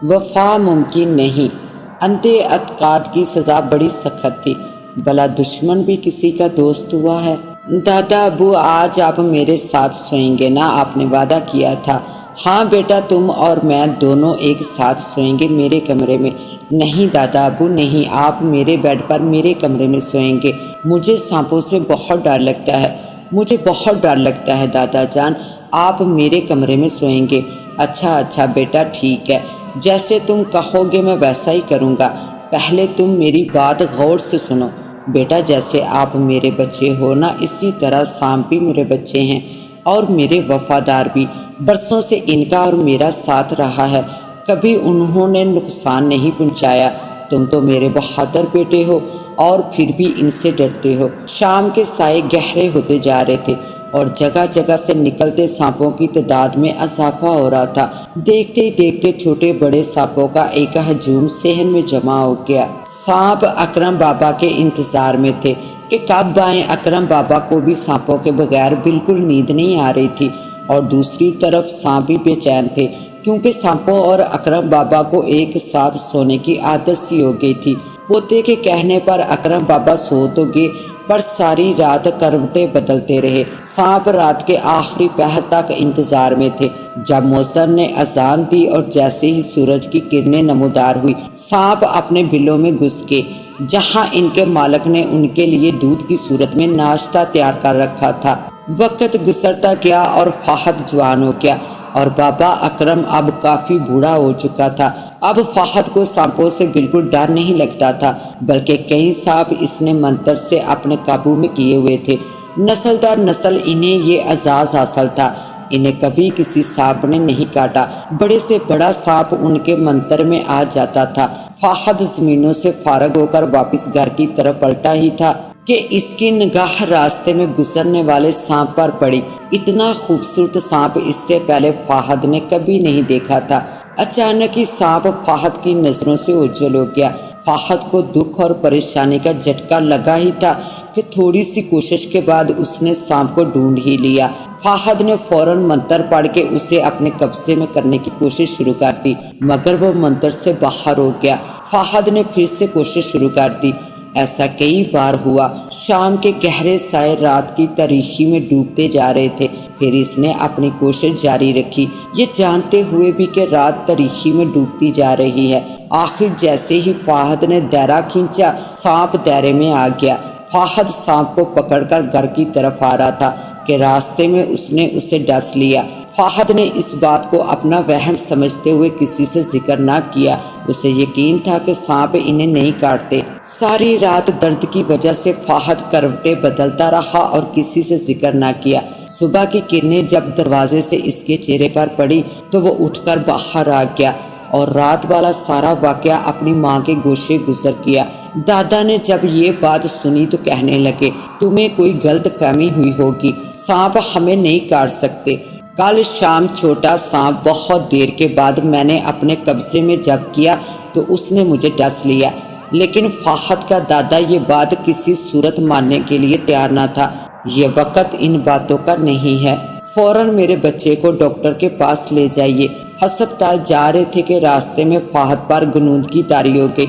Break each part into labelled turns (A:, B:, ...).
A: وفا ممکن نہیں۔ اندھے اعتقاد کی سزا بڑی سخت تھی، بھلا دشمن بھی کسی کا دوست ہوا ہے؟ دادا ابو آج آپ میرے ساتھ سوئیں گے نا؟ آپ نے وعدہ کیا تھا۔ ہاں بیٹا، تم اور میں دونوں ایک ساتھ سوئیں گے میرے کمرے میں۔ نہیں دادا ابو نہیں، آپ میرے بیڈ پر میرے کمرے میں سوئیں گے۔ مجھے سانپوں سے بہت ڈر لگتا ہے، مجھے بہت ڈر لگتا ہے دادا جان، آپ میرے کمرے میں سوئیں گے۔ اچھا بیٹا ٹھیک ہے، جیسے تم کہو گے میں ویسا ہی کروں گا۔ پہلے تم میری بات غور سے سنو بیٹا، جیسے آپ میرے بچے ہو نا، اسی طرح سانپ بھی میرے بچے ہیں اور میرے وفادار بھی۔ برسوں سے ان کا اور میرا ساتھ رہا ہے، کبھی انہوں نے نقصان نہیں پہنچایا۔ تم تو میرے بہادر بیٹے ہو اور پھر بھی ان سے ڈرتے ہو۔ شام کے سائے گہرے ہوتے جا رہے تھے اور جگہ جگہ سے نکلتے سانپوں کی تعداد میں اضافہ ہو رہا تھا۔ دیکھتے ہی دیکھتے چھوٹے بڑے سانپوں کا ایک ہجوم صحن میں جمع ہو گیا۔ سانپ اکرم بابا کے انتظار میں تھے کہ کب آئیں۔ اکرم بابا کو بھی سانپوں کے بغیر بالکل نیند نہیں آ رہی تھی، اور دوسری طرف سانپ بھی بے چین تھے، کیونکہ سانپوں اور اکرم بابا کو ایک ساتھ سونے کی عادت سی ہو گئی تھی۔ پوتے کے کہنے پر اکرم بابا سو تو گئے، پر ساری رات کروٹیں بدلتے رہے۔ سانپ رات کے آخری پہر تک انتظار میں تھے۔ جب مؤذن نے اذان دی اور جیسے ہی سورج کی کرنیں نمودار ہوئی، سانپ اپنے بلوں میں گھس گئے، جہاں ان کے مالک نے ان کے لیے دودھ کی صورت میں ناشتہ تیار کر رکھا تھا۔ وقت گزرتا گیا اور فہد جوان ہو گیا، اور بابا اکرم اب کافی بوڑھا ہو چکا تھا۔ اب فہد کو سانپوں سے بالکل ڈر نہیں لگتا تھا، بلکہ کئی سانپ اس نے منتر سے اپنے قابو میں کیے ہوئے تھے۔ نسل در نسل انہیں یہ اعزاز حاصل تھا، انہیں کبھی کسی سانپ نے نہیں کاٹا۔ بڑے سے بڑا سانپ ان کے منتر میں آ جاتا تھا۔ فہد زمینوں سے فارغ ہو کر واپس گھر کی طرف پلٹا ہی تھا کہ اس کی نگاہ راستے میں گزرنے والے سانپ پر پڑی۔ اتنا خوبصورت سانپ اس سے پہلے فہد نے کبھی نہیں دیکھا تھا۔ اچانک ہی سانپ فہد کی نظروں سے اوجھل ہو گیا۔ فہد کو دکھ اور پریشانی کا جھٹکا لگا ہی تھا کہ تھوڑی سی کوشش کے بعد اس نے سانپ کو ڈھونڈ ہی لیا۔ فہد نے فوراً منتر پڑھ کے اسے اپنے قبضے میں کرنے کی کوشش شروع کر دی، مگر وہ منتر سے باہر ہو گیا۔ فہد نے پھر سے کوشش شروع کر دی۔ ایسا کئی بار ہوا۔ شام کے گہرے سائے رات کی تاریکی میں ڈوبتے جا رہے تھے، پھر اس نے اپنی کوشش جاری رکھی، یہ جانتے ہوئے بھی کہ رات تاریکی میں ڈوبتی جا رہی ہے۔ آخر جیسے ہی فہد نے دائرہ کھینچا، سانپ دائرے میں آ گیا۔ فہد سانپ کو پکڑ کر گھر کی طرف آ رہا تھا کہ راستے میں اس نے اسے ڈس لیا۔ فہد نے اس بات کو اپنا وہم سمجھتے ہوئے کسی سے ذکر نہ کیا۔ اسے یقین تھا کہ سانپ انہیں نہیں کاٹتے۔ ساری رات درد کی وجہ سے فہد کروٹیں بدلتا رہا اور کسی سے ذکر نہ کیا۔ صبح کی کرنیں جب دروازے سے اس کے چہرے پر پڑی تو وہ اٹھ کر باہر آ گیا اور رات والا سارا واقعہ اپنی ماں کے گوشے گزر کیا۔ دادا نے جب یہ بات سنی تو کہنے لگے، تمہیں کوئی غلط فہمی ہوئی ہوگی، سانپ ہمیں نہیں کاٹ سکتے۔ کل شام چھوٹا سانپ بہت دیر کے بعد میں نے اپنے قبضے میں جب کیا تو اس نے مجھے ڈس لیا، لیکن فہد کا دادا یہ بات کسی صورت ماننے کے لیے تیار نہ تھا۔ یہ وقت ان باتوں کا نہیں ہے، فوراً میرے بچے کو ڈاکٹر کے پاس لے جائیے۔ ہسپتال جا رہے تھے کہ راستے میں فہد پر غنودگی طاری ہو گئی۔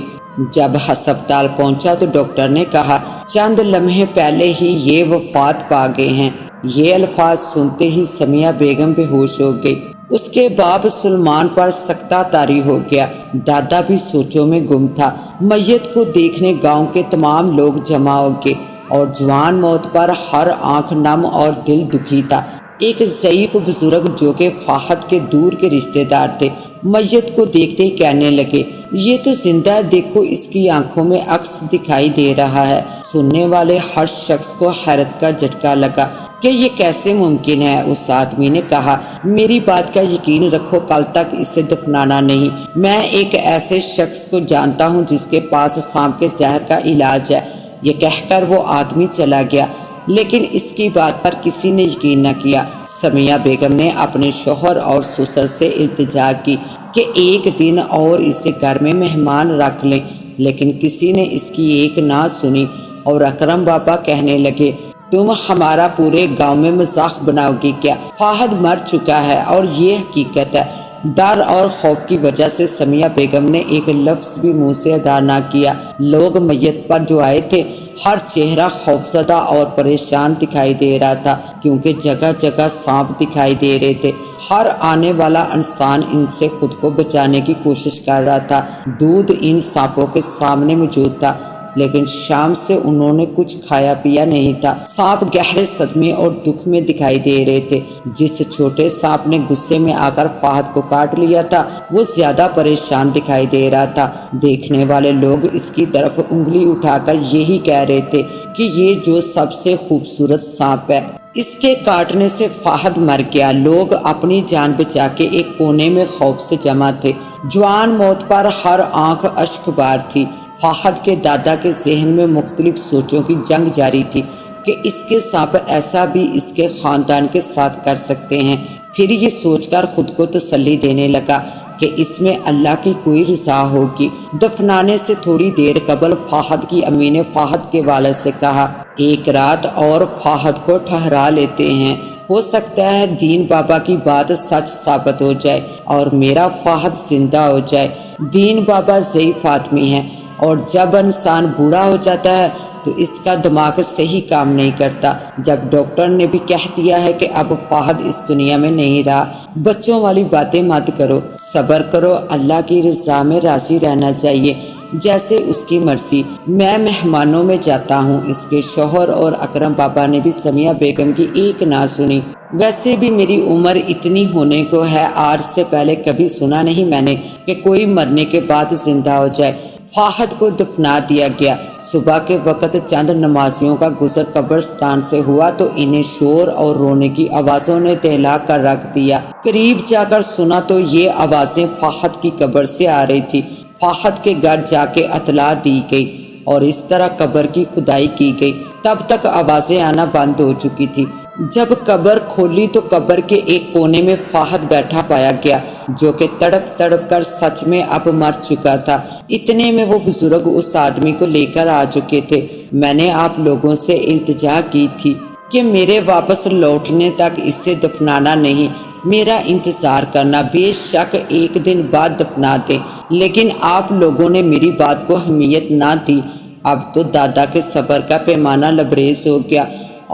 A: جب ہسپتال پہنچا تو ڈاکٹر نے کہا، چند لمحے پہلے ہی یہ وفات پا گئے ہیں۔ یہ الفاظ سنتے ہی سمیہ بیگم بے ہوش ہو گئی۔ اس کے باپ سلمان پر سکتہ طاری ہو گیا۔ دادا بھی سوچوں میں گم تھا۔ میت کو دیکھنے گاؤں کے تمام لوگ جمع ہو گئے اور جوان موت پر ہر آنکھ نم اور دل دکھی تھا۔ ایک ضعیف بزرگ جو کہ فہد کے دور کے رشتہ دار تھے، میت کو دیکھتے ہی کہنے لگے، یہ تو زندہ ہے، دیکھو اس کی آنکھوں میں عکس دکھائی دے رہا ہے۔ سننے والے ہر شخص کو حیرت کا جھٹکا لگا کہ یہ کیسے ممکن ہے۔ اس آدمی نے کہا، میری بات کا یقین رکھو، کل تک اسے دفنانا نہیں۔ میں ایک ایسے شخص کو جانتا ہوں جس کے پاس سانپ کے زہر کا علاج ہے۔ یہ کہہ کر وہ آدمی چلا گیا، لیکن اس کی بات پر کسی نے یقین نہ کیا۔ سمیہ بیگم نے اپنے شوہر اور سسر سے التجا کی کہ ایک دن اور اسے گھر میں مہمان رکھ لیں، لیکن کسی نے اس کی ایک نہ سنی اور اکرم بابا کہنے لگے، تم ہمارا پورے گاؤں میں مذاق بناؤ گی کیا؟ فہد مر چکا ہے اور یہ حقیقت ہے۔ ڈر اور خوف کی وجہ سے سمیہ بیگم نے ایک لفظ بھی منہ سے ادا نہ کیا۔ لوگ میت پر جو آئے تھے ہر چہرہ خوفزدہ اور پریشان دکھائی دے رہا تھا، کیونکہ جگہ جگہ سانپ دکھائی دے رہے تھے۔ ہر آنے والا انسان ان سے خود کو بچانے کی کوشش کر رہا تھا۔ دودھ ان سانپوں کے سامنے موجود تھا، لیکن شام سے انہوں نے کچھ کھایا پیا نہیں تھا۔ سانپ گہرے صدمے اور دکھ میں دکھائی دے رہے تھے۔ جس چھوٹے سانپ نے غصے میں آ کر فہد کو کاٹ لیا تھا وہ زیادہ پریشان دکھائی دے رہا تھا۔ دیکھنے والے لوگ اس کی طرف انگلی اٹھا کر یہی کہہ رہے تھے کہ یہ جو سب سے خوبصورت سانپ ہے، اس کے کاٹنے سے فہد مر گیا۔ لوگ اپنی جان بچا کے ایک کونے میں خوف سے جمع تھے۔ جوان موت پر ہر آنکھ اشک بار تھی۔ فہد کے دادا کے ذہن میں مختلف سوچوں کی جنگ جاری تھی کہ اس کے سانپ ایسا بھی اس کے خاندان کے ساتھ کر سکتے ہیں۔ پھر یہ سوچ کر خود کو تسلی دینے لگا کہ اس میں اللہ کی کوئی رضا ہوگی۔ دفنانے سے تھوڑی دیر قبل فہد کی امی نے فہد کے والد سے کہا، ایک رات اور فہد کو ٹھہرا لیتے ہیں، ہو سکتا ہے دین بابا کی بات سچ ثابت ہو جائے اور میرا فہد زندہ ہو جائے۔ دین بابا ضعیف آدمی ہے اور جب انسان بوڑھا ہو جاتا ہے تو اس کا دماغ صحیح کام نہیں کرتا۔ جب ڈاکٹر نے بھی کہہ دیا ہے کہ اب فہد اس دنیا میں نہیں رہا، بچوں والی باتیں مت کرو، صبر کرو، اللہ کی رضا میں راضی رہنا چاہیے، جیسے اس کی مرضی۔ میں مہمانوں میں جاتا ہوں۔ اس کے شوہر اور اکرم بابا نے بھی سمیہ بیگم کی ایک نہ سنی۔ ویسے بھی میری عمر اتنی ہونے کو ہے، آج سے پہلے کبھی سنا نہیں میں نے کہ کوئی مرنے کے بعد زندہ ہو جائے۔ فہد کو دفنا دیا گیا۔ صبح کے وقت چند نمازیوں کا گزر قبرستان سے ہوا تو انہیں شور اور رونے کی آوازوں نے دہلا کر رکھ دیا۔ قریب جا کر سنا تو یہ آوازیں فہد کی قبر سے آ رہی تھی۔ فہد کے گھر جا کے اطلاع دی گئی اور اس طرح قبر کی کھدائی کی گئی۔ تب تک آوازیں آنا بند ہو چکی تھی۔ جب قبر کھولی تو قبر کے ایک کونے میں فہد بیٹھا پایا گیا، جو کہ تڑپ تڑپ کر سچ میں اب مر چکا تھا۔ اتنے میں وہ بزرگ اس آدمی کو لے کر آ چکے تھے۔ میں نے آپ لوگوں سے التجا کی تھی کہ میرے واپس لوٹنے تک اسے دفنانا نہیں، میرا انتظار کرنا، بے شک ایک دن بعد دفنا دیں، لیکن آپ لوگوں نے میری بات کو اہمیت نہ دی۔ اب تو دادا کے صبر کا پیمانہ لبریز ہو گیا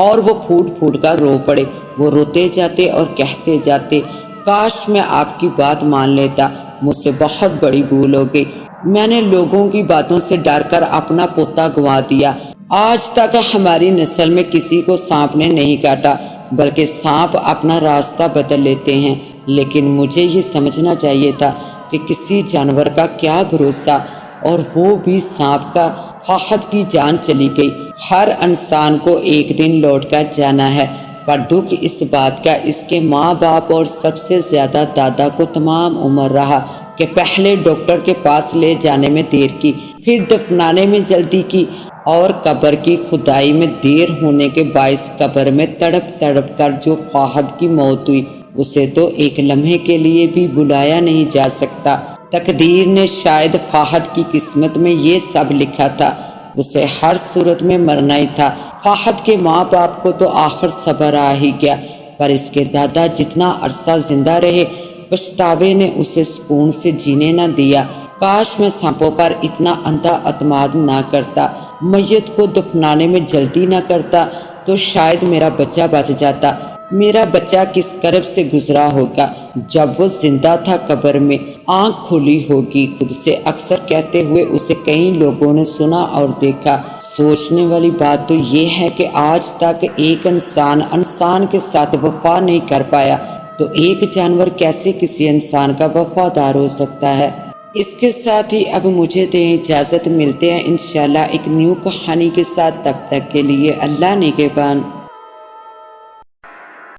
A: اور وہ پھوٹ پھوٹ کر رو پڑے۔ وہ روتے جاتے اور کہتے جاتے، کاش میں آپ کی بات مان لیتا، مجھ سے بہت بڑی بھول ہو گئی، میں نے لوگوں کی باتوں سے ڈر کر اپنا پوتا گنوا دیا۔ آج تک ہماری نسل میں کسی کو سانپ نے نہیں کاٹا، بلکہ سانپ اپنا راستہ بدل لیتے ہیں، لیکن مجھے یہ سمجھنا چاہیے تھا کہ کسی جانور کا کیا بھروسہ، اور وہ بھی سانپ کا۔ فہد کی جان چلی گئی۔ ہر انسان کو ایک دن لوٹ کر جانا ہے، پر دکھ اس بات کا اس کے ماں باپ اور سب سے زیادہ دادا کو تمام عمر رہا کہ پہلے ڈاکٹر کے پاس لے جانے میں دیر کی، پھر دفنانے میں جلدی کی، اور قبر کی کھدائی میں دیر ہونے کے باعث قبر میں تڑپ تڑپ کر جو فہد کی موت ہوئی اسے تو ایک لمحے کے لیے بھی بلایا نہیں جا سکتا۔ تقدیر نے شاید فہد کی قسمت میں یہ سب لکھا تھا، اسے ہر صورت میں مرنا ہی تھا۔ فہد کے ماں باپ کو تو آخر صبر آ ہی گیا، پر اس کے دادا جتنا عرصہ زندہ رہے پچھتاوے نے اسے سکون سے جینے نہ دیا۔ کاش میں سانپوں پر اتنا اندھا اعتماد نہ کرتا، میت کو دفنانے میں جلدی نہ کرتا، تو شاید میرا بچہ بچ جاتا۔ میرا بچہ کس کرب سے گزرا ہوگا جب وہ زندہ تھا، قبر میں آنکھ کھلی ہوگی۔ خود سے اکثر کہتے ہوئے اسے کئی لوگوں نے سنا اور دیکھا۔ سوچنے والی بات تو یہ ہے کہ آج تک ایک انسان کے ساتھ وفا نہیں کر پایا، تو ایک جانور کیسے کسی انسان کا وفادار ہو سکتا ہے۔ اس کے ساتھ ہی اب مجھے دیں اجازت، ملتے ہیں انشاءاللہ ایک نیو کہانی کے ساتھ، تب تک کے لیے اللہ نگہبان۔